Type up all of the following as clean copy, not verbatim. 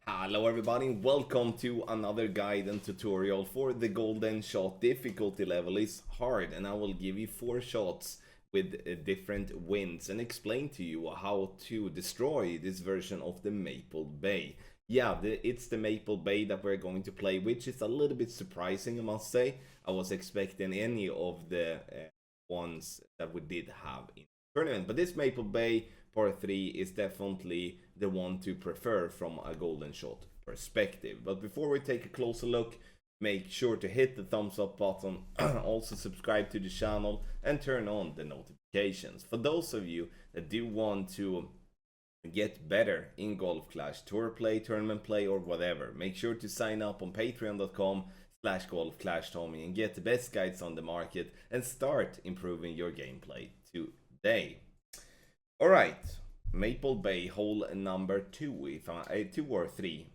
Hello everybody, welcome to another guide and tutorial for the golden shot. Difficulty level is hard and I will give you 4 shots with different wins and explain to you how to destroy this version of the Maple Bay. Yeah, it's the Maple Bay that we're going to play, which is a little bit surprising, I must say. I was expecting any of the ones that we did have in the tournament, but this Maple Bay Part 3 is definitely the one to prefer from a golden shot perspective. But before we take a closer look, make sure to hit the thumbs up button, also subscribe to the channel and turn on the notifications. For those of you that do want to get better in Golf Clash, tour play, tournament play or whatever, make sure to sign up on patreon.com/golfclashtommy and get the best guides on the market and start improving your gameplay today. Alright, Maple Bay hole number 2, if I 2 or 3.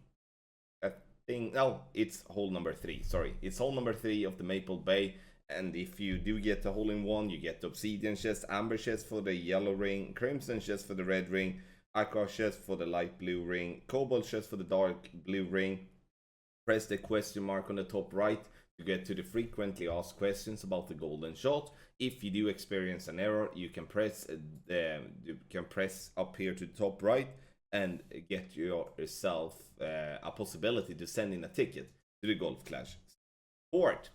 I think no, it's hole number 3. Sorry, it's hole number 3 of the Maple Bay. And if you do get the hole in one, you get the obsidian chest, amber chest for the yellow ring, crimson chest for the red ring, aqua chest for the light blue ring, cobalt chest for the dark blue ring. Press the question mark on the top right to get to the frequently asked questions about the golden shot. If you do experience an error, you can press up here to the top right and get yourself a possibility to send in a ticket to the Golf Clash port.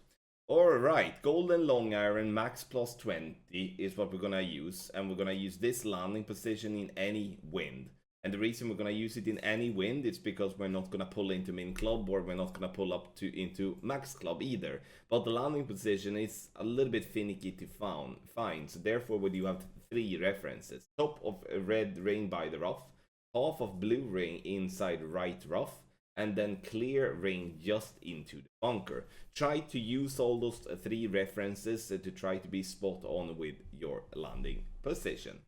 Alright, golden long iron max plus 20 is what we're gonna use, and we're gonna use this landing position in any wind. And the reason we're going to use it in any wind is because we're not going to pull into min club, or we're not going to pull up into max club either. But the landing position is a little bit finicky to find. So therefore we do have 3 references. Top of red ring by the rough, half of blue ring inside right rough, and then clear ring just into the bunker. Try to use all those 3 references to try to be spot on with your landing position.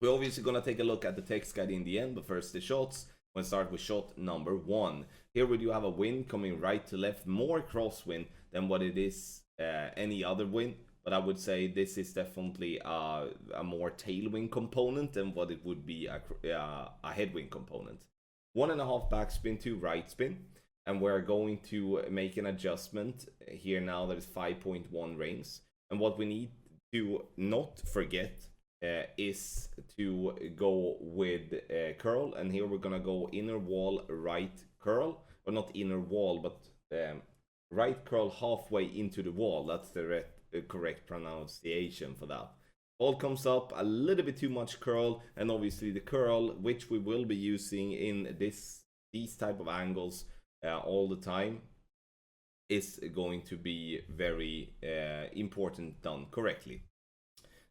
We're obviously going to take a look at the text guide in the end, but first the shots. We'll start with shot number 1. Here we do have a wind coming right to left, more crosswind than what it is any other wind. But I would say this is definitely a more tailwind component than what it would be a headwind component. 1.5 backspin to right spin. And we're going to make an adjustment here now that is 5.1 rings. And what we need to not forget is to go with curl, and here we're gonna go inner wall right curl, or not inner wall, but right curl halfway into the wall. That's the correct pronunciation for that. Ball comes up, a little bit too much curl, and obviously the curl, which we will be using in these type of angles all the time, is going to be very important done correctly.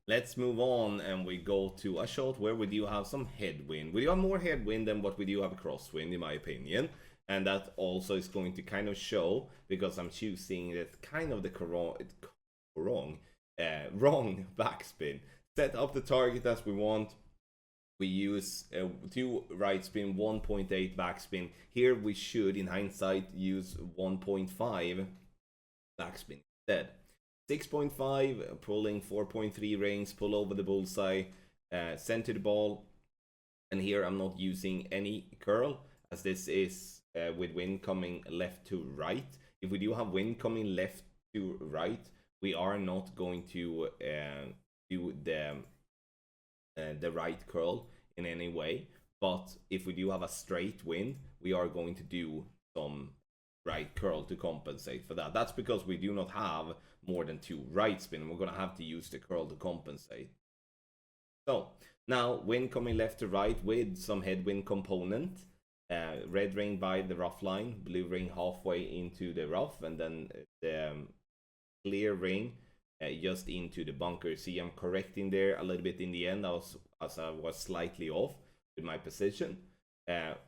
Let's move on, and we go to a shot where we do have some headwind. We do have more headwind than what we do have crosswind, in my opinion. And that also is going to kind of show, because I'm choosing that kind of the wrong backspin. Set up the target as we want. We use 2 right spin, 1.8 backspin. Here we should, in hindsight, use 1.5 backspin instead. 6.5, pulling 4.3 rings, pull over the bullseye, center the ball. And here I'm not using any curl, as this is with wind coming left to right. If we do have wind coming left to right, we are not going to do the right curl in any way. But if we do have a straight wind, we are going to do some right curl to compensate for that. That's because we do not have more than 2 right spin. We're going to have to use the curl to compensate. So now wind coming left to right with some headwind component. Red ring by the rough line, blue ring halfway into the rough, and then the clear ring just into the bunker. See, I'm correcting there a little bit in the end, as I was slightly off with my position.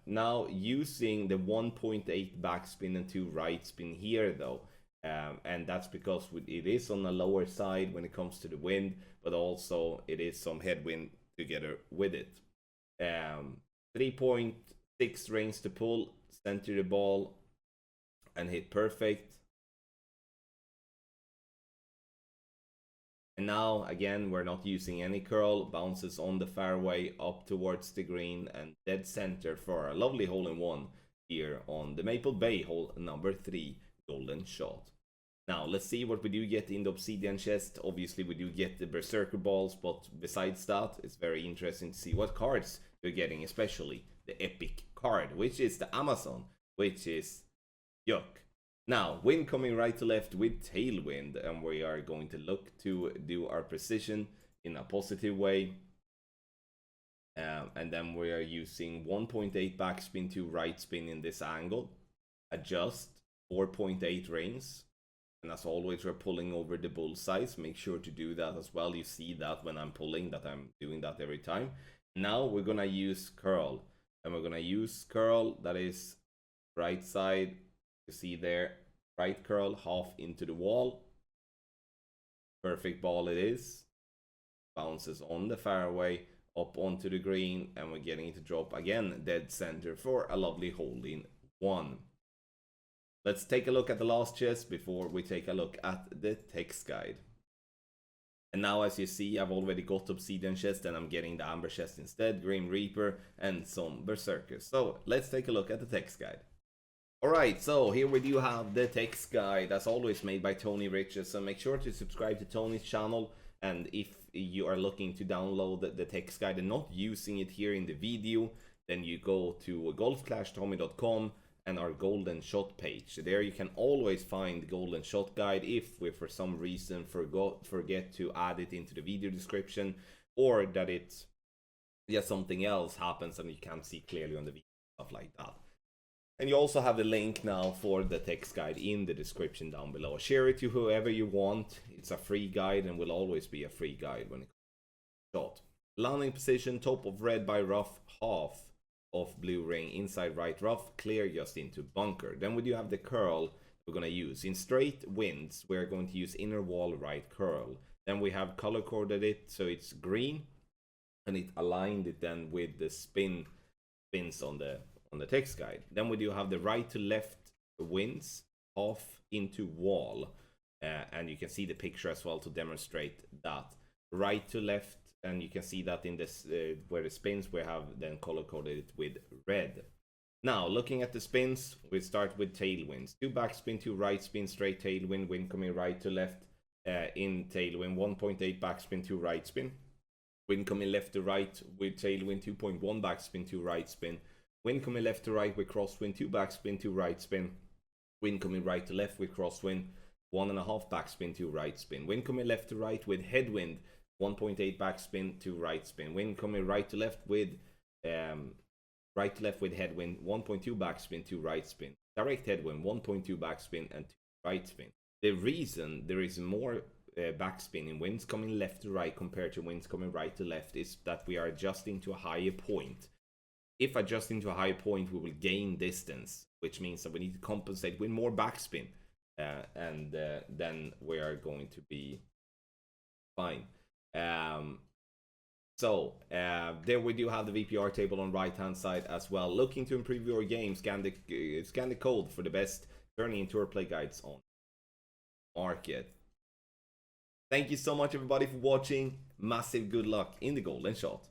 Now using the 1.8 backspin and 2 right spin here though, and that's because it is on the lower side when it comes to the wind, but also it is some headwind together with it. 3.6 rings to pull, center the ball and hit perfect. And now again, we're not using any curl, bounces on the fairway up towards the green and dead center for a lovely hole in one here on the Maple Bay hole number 3 golden shot. Now let's see what we do get in the obsidian chest. Obviously we do get the berserker balls, but besides that it's very interesting to see what cards we're getting, especially the epic card, which is the Amazon, which is yuck. Now wind coming right to left with tailwind, and we are going to look to do our precision in a positive way. And then we are using 1.8 backspin to right spin in this angle, adjust 4.8 reins, and as always we're pulling over the bullseyes. Make sure to do that as well. You see that when I'm pulling, that I'm doing that every time. Now we're gonna use curl, and we're gonna use curl that is right side. You see there, right curl half into the wall. Perfect ball it is. Bounces on the fairway up onto the green, and we're getting it to drop again dead center for a lovely hole in 1. Let's take a look at the last chest before we take a look at the text guide. And now as you see, I've already got obsidian chest and I'm getting the amber chest instead, Grim Reaper and some berserkers. So let's take a look at the text guide. Alright, so here we do have the text guide, as always made by Tony Riches. So make sure to subscribe to Tony's channel, and if you are looking to download the text guide and not using it here in the video, then you go to golfclashtommy.com and our golden shot page. There you can always find the golden shot guide if we for some reason forget to add it into the video description, or that it's something else happens and you can't see clearly on the video, stuff like that. And you also have the link now for the text guide in the description down below. Share it to whoever you want. It's a free guide and will always be a free guide when it comes to shot. Landing position, top of red by rough, half of blue ring, inside right rough, clear just into bunker. Then we do have the curl we're going to use. In straight winds, we're going to use inner wall right curl. Then we have color coded it so it's green, and it aligned it then with the spins on the text guide. Then we do have the right to left winds, half into wall, and you can see the picture as well to demonstrate that. Right to left, and you can see that in this where the spins we have then color coded it with red. Now looking at the spins, we start with tailwinds. 2 backspin, 2 right spin, straight tailwind, wind coming right to left in tailwind, 1.8 backspin, 2 right spin, wind coming left to right with tailwind, 2.1 backspin, 2 right spin, wind coming left to right with crosswind, 2 backspin, 2 right spin, wind coming right to left with crosswind, 1.5 backspin, 2 right spin, wind coming left to right with headwind, 1.8 backspin, 2 right spin, wind coming right to left with headwind, 1.2 backspin, 2 right spin, direct headwind, 1.2 backspin and 2 right spin. The reason there is more backspin in winds coming left to right compared to winds coming right to left is that we are adjusting to a higher point. If adjusting to a higher point, we will gain distance, which means that we need to compensate with more backspin, and then we are going to be fine. There we do have the VPR table on right hand side as well. Looking to improve your game, scan the code for the best tourney and tour play guides on market. Thank you so much everybody for watching. Massive good luck in the golden shot.